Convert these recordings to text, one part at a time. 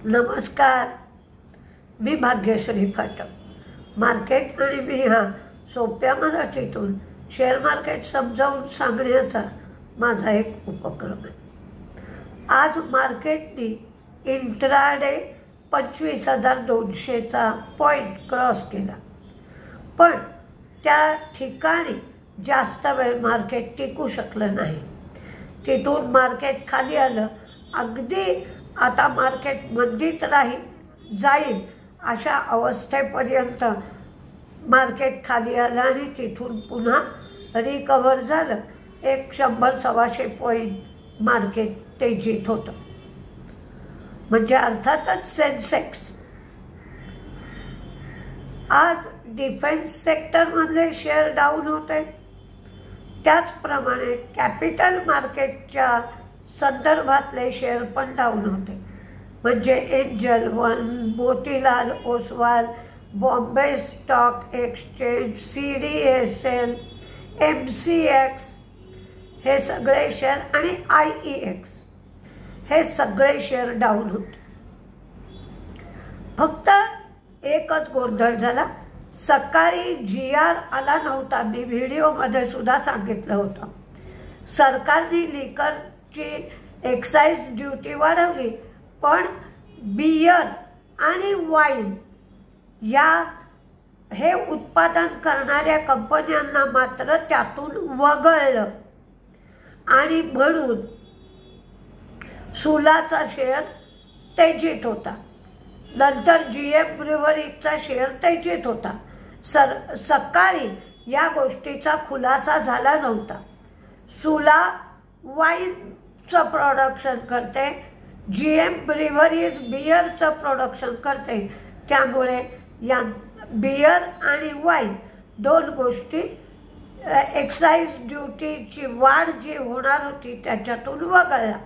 नमस्कार, मी भाग्यश्री फाटक. मार्केट आणि मी हा सोप्या मराठीतून शेअर मार्केट समजावून सांगण्याचा माझा एक उपक्रम आहे. आज मार्केटने इंट्राडे 25,200चा पॉईंट क्रॉस केला, पण त्या ठिकाणी जास्त वेळ मार्केट टिकू शकलं नाही. तिथून मार्केट खाली आलं. अगदी आता मार्केट मंदीत जाईल अशा अवस्थेपर्यंत मार्केट खाली आलं आणि तिथून पुन्हा रिकवर झालं. 100-125 पॉईंट मार्केट तेजीत होतं. म्हणजे अर्थातच सेन्सेक्स. आज डिफेन्स सेक्टरमधले शेअर डाऊन होते. त्याचप्रमाणे कॅपिटल मार्केटच्या संदर्भातले शेअर पण डाऊन होते. म्हणजे angel one, Motilal Oswal, Bombay stock exchange, CDSL, MCX हे सगळे शेअर आणि IEX हे सगळे शेअर डाऊन होते. फक्त एकच गोंधळ झाला. सकाळी GR आला नव्हता. मी व्हिडिओमध्ये सुद्धा सांगितलं होतं. सरकारने लिकरची एक्साईज ड्युटी वाढवली, पण बियर आणि वाईन हे उत्पादन करणाऱ्या कंपन्यांना मात्र त्यातून वगळलं आणि म्हणून सुलाचा शेअर तेजीत होता. नंतर GM ब्रुवरीचा शेअर तेजीत होता. सकाळी या गोष्टीचा खुलासा झाला नव्हता. सुला वाईनचं प्रोडक्शन करते, GM ब्रुवरीज बियरचं प्रोडक्शन करते. त्यामुळे या बियर आणि वाईन दोन गोष्टी एक्साईज ड्युटीची वाढ जी होणार होती त्याच्यातून वगळला.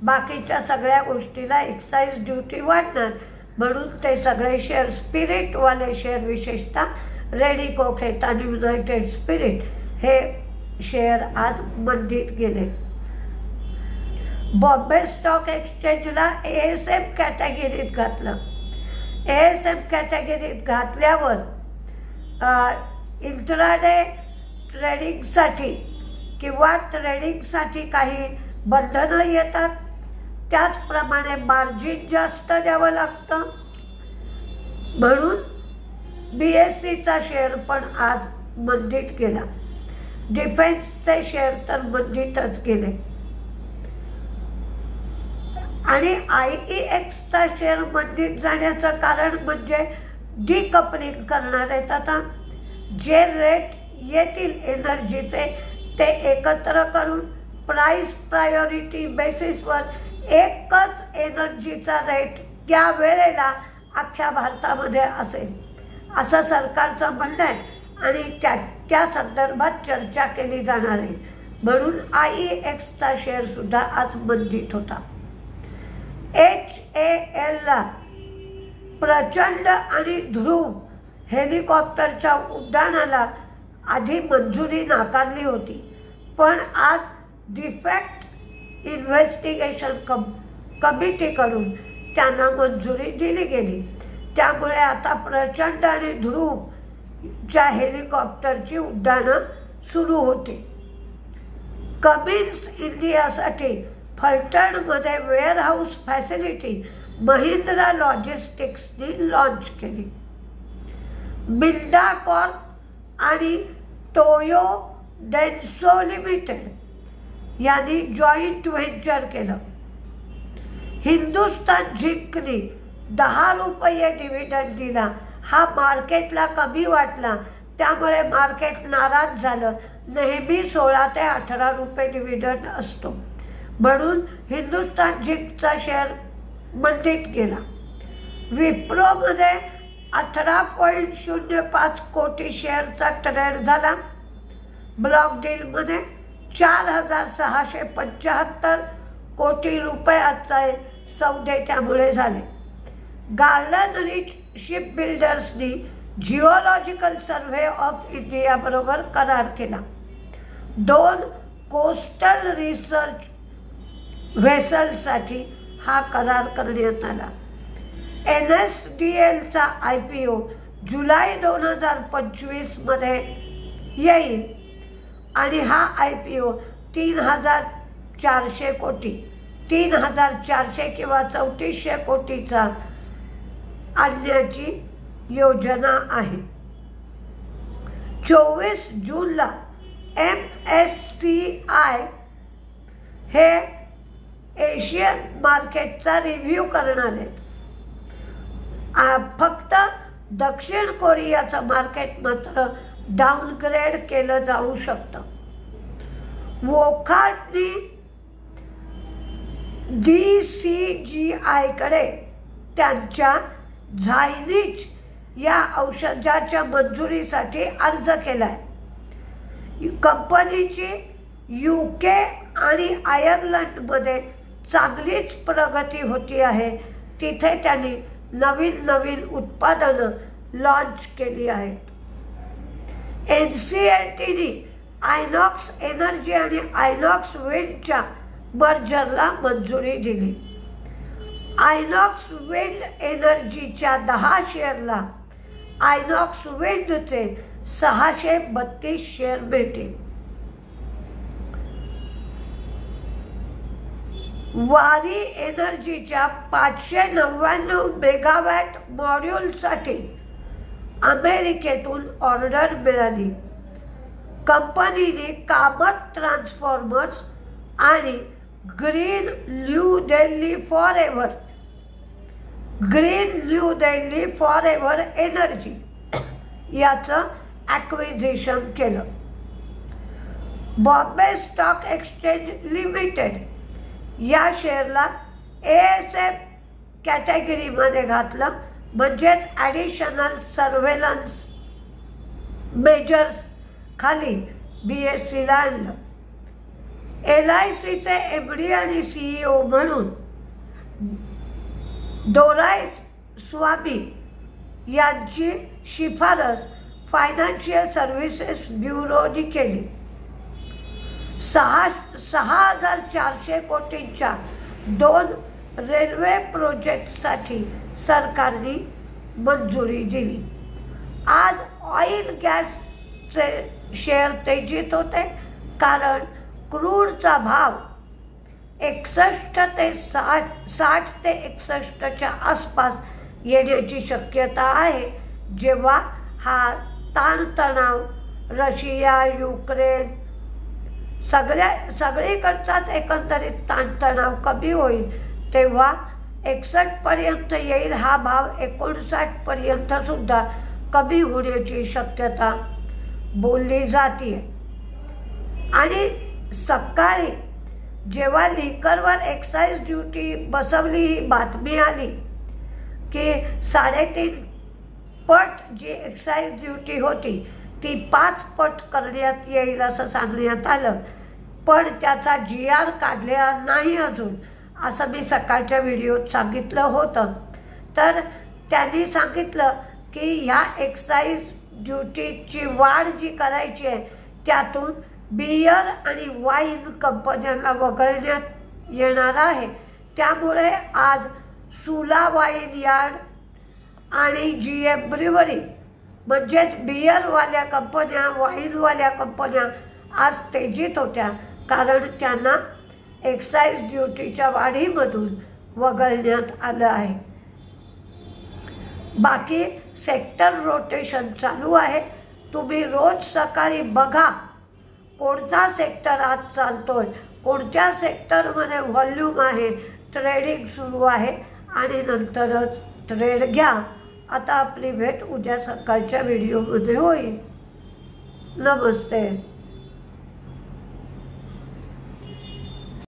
बाकीच्या सगळ्या गोष्टीला एक्साईज ड्युटी वाढणार, म्हणून ते सगळे शेअर, स्पिरिटवाले शेअर विशेषतः रेडिको, खेतान, युनायटेड स्पिरिट हे शेअर आज मंदीत गेले. बॉम्बे स्टॉक एक्सचेंजला ASM कॅटेगरीत घातलं. ASM कॅटेगरीत घातल्यावर इंट्राडे ट्रेडिंगसाठी किंवा ट्रेडिंगसाठी काही बंधनं येतात. त्याचप्रमाणे मार्जिन जास्त द्यावं लागतं. म्हणून BSEचा शेअर पण आज मंदीत गेला. डिफेन्सचे शेअर तर मंदीतच गेले. आणि IEXचा शेअर मंदीत जाण्याचं कारण म्हणजे डिकपलिंग करणार आहेत. आता जे रेट येतील एनर्जीचे ते एकत्र करून प्राइस प्रायोरिटी बेसिसवर एकच एनर्जीचा रेट त्या वेळेला अख्ख्या भारतामध्ये असेल असं सरकारचं म्हणणं आहे आणि त्या संदर्भात चर्चा केली जाणार आहे. म्हणून IEXचा शेअर सुद्धा आज मंदीत होता. HALला प्रचंड आणि ध्रुव हेलिकॉप्टरच्या उड्डाणाला आधी मंजुरी नाकारली होती, पण आज डिफेक्ट इन्व्हेस्टिगेशन कमिटीकडून त्यांना मंजुरी दिली गेली. त्यामुळे आता प्रचंड आणि ध्रुवच्या हेलिकॉप्टरची उड्डाणं सुरू होती. कमिन्स इंडियासाठी फलटणमध्ये वेअरहाऊस फॅसिलिटी महिंद्रा लॉजिस्टिक्सनी लॉन्च केली. मिंडा कॉर्प आणि टोयो डेन्सो लिमिटेड यांनी जॉईंट व्हेंचर केलं. हिंदुस्तान झिंकने 10 रुपये डिव्हिडंड दिला. हा मार्केटला कमी वाटला, त्यामुळे मार्केट नाराज झालं. नेहमी 16 ते 18 रुपये डिव्हिडंड असतो, म्हणून हिंदुस्तान झिंकचा शेअर मंदीत गेला. विप्रोमध्ये 18.05 कोटी शेअरचा ट्रेड झाला. ब्लॉक डीलमध्ये 4,675 कोटी रुपयाचे सौदे त्यामुळे झाले. गार्डन रीच शिप बिल्डर्सनी जिओलॉजिकल सर्व्हे ऑफ इंडिया बरोबर करार केला. 2 कोस्टल रिसर्च व्हेसलसाठी हा करार करण्यात आला. NSDLचा IPO जुलै 2025मध्ये येईल आणि हा IPO 3,400 कोटी 3,400 किंवा 3,400 कोटीचा आणण्याची योजना आहे. 24 जूनला MSCI हे एशियन मार्केटचा रिव्ह्यू करणार आहेत. फक्त दक्षिण कोरियाचं मार्केट मात्र डाऊनग्रेड केलं जाऊ शकतं. वोखाटनी DCGIकडे त्यांच्या झायनीच या औषधाच्या मंजुरीसाठी अर्ज केलाय. कंपनीची UK आणि आयर्लंडमध्ये चांगलीच प्रगती होती आहे. तिथे त्यांनी नवीन उत्पादनं लॉन्च केली आहेत. NCLTने आयनॉक्स एनर्जी आणि आयनॉक्स विंडच्या मर्जरला मंजुरी दिली. आयनॉक्स विंड एनर्जीच्या 10 शेअरला आयनॉक्स विंडचे 632 शेअर मिळतील. वारी एनर्जीच्या 599 मेगावॅट मॉड्यूलसाठी अमेरिकेतून ऑर्डर मिळाली. कंपनीने कामत ट्रान्सफॉर्मर्स आणि green new Delhi forever energy याचं ॲक्विजिशन केलं. बॉम्बे स्टॉक एक्सचेंज लिमिटेड या शेअरला ASM कॅटेगरीमध्ये घातलं, म्हणजेच ॲडिशनल सर्व्हेलन्स मेजर्स खाली BSEला आणलं. LICचे MD आणि CEO म्हणून दोरायस्वामी यांची शिफारस फायनान्शियल सर्व्हिसेस ब्युरोने केली. 6,400 कोटींच्या 2 रेल्वे प्रोजेक्टसाठी सरकारने मंजुरी दिली. आज ऑइल गॅसचे शेअर तेजीत होते, कारण क्रूडचा भाव 60 ते 61च्या आसपास येण्याची शक्यता आहे. जेव्हा हा ताणतणाव रशिया, युक्रेन सगळीकडचाच एकंदरीत ताणतणाव कमी होईल, तेव्हा 61 पर्यंत येईल. हा भाव 59 पर्यंत सुद्धा कमी होण्याची शक्यता बोलली जाते. आणि सकाळी जेव्हा लिकरवर एक्साईज ड्युटी बसवली, ही बातमी आली की 3.5 पट जी एक्साईज ड्युटी होती ती 5 पट करण्यात येईल असं सांगण्यात आलं. पण त्याचा GR काढलेला नाही अजून, असं मी सकाळच्या व्हिडिओत सांगितलं होतं. तर त्यांनी सांगितलं की ह्या एक्साईज ड्युटीची वाढ जी करायची आहे त्यातून बियर आणि वाईन कंपन्यांना वगळण्यात येणार आहे. त्यामुळे आज सुला वाईन यार्ड आणि GM ब्रिवरी म्हणजेच बियरवाल्या कंपन्या, वाईनवाल्या कंपन्या आज तेजीत होत्या, कारण त्यांना एक्साईज ड्युटीच्या वाढीमधून वगळण्यात आलं आहे. बाकी सेक्टर रोटेशन चालू आहे. तुम्ही रोज सकाळी बघा कोणता सेक्टर आज चालतोय, कोणत्या सेक्टरमध्ये व्हॉल्यूम आहे, ट्रेडिंग सुरू आहे, आणि नंतरच ट्रेड घ्या. आता आपली भेट उद्या सकाळच्या व्हिडिओमध्ये होईल. नमस्ते.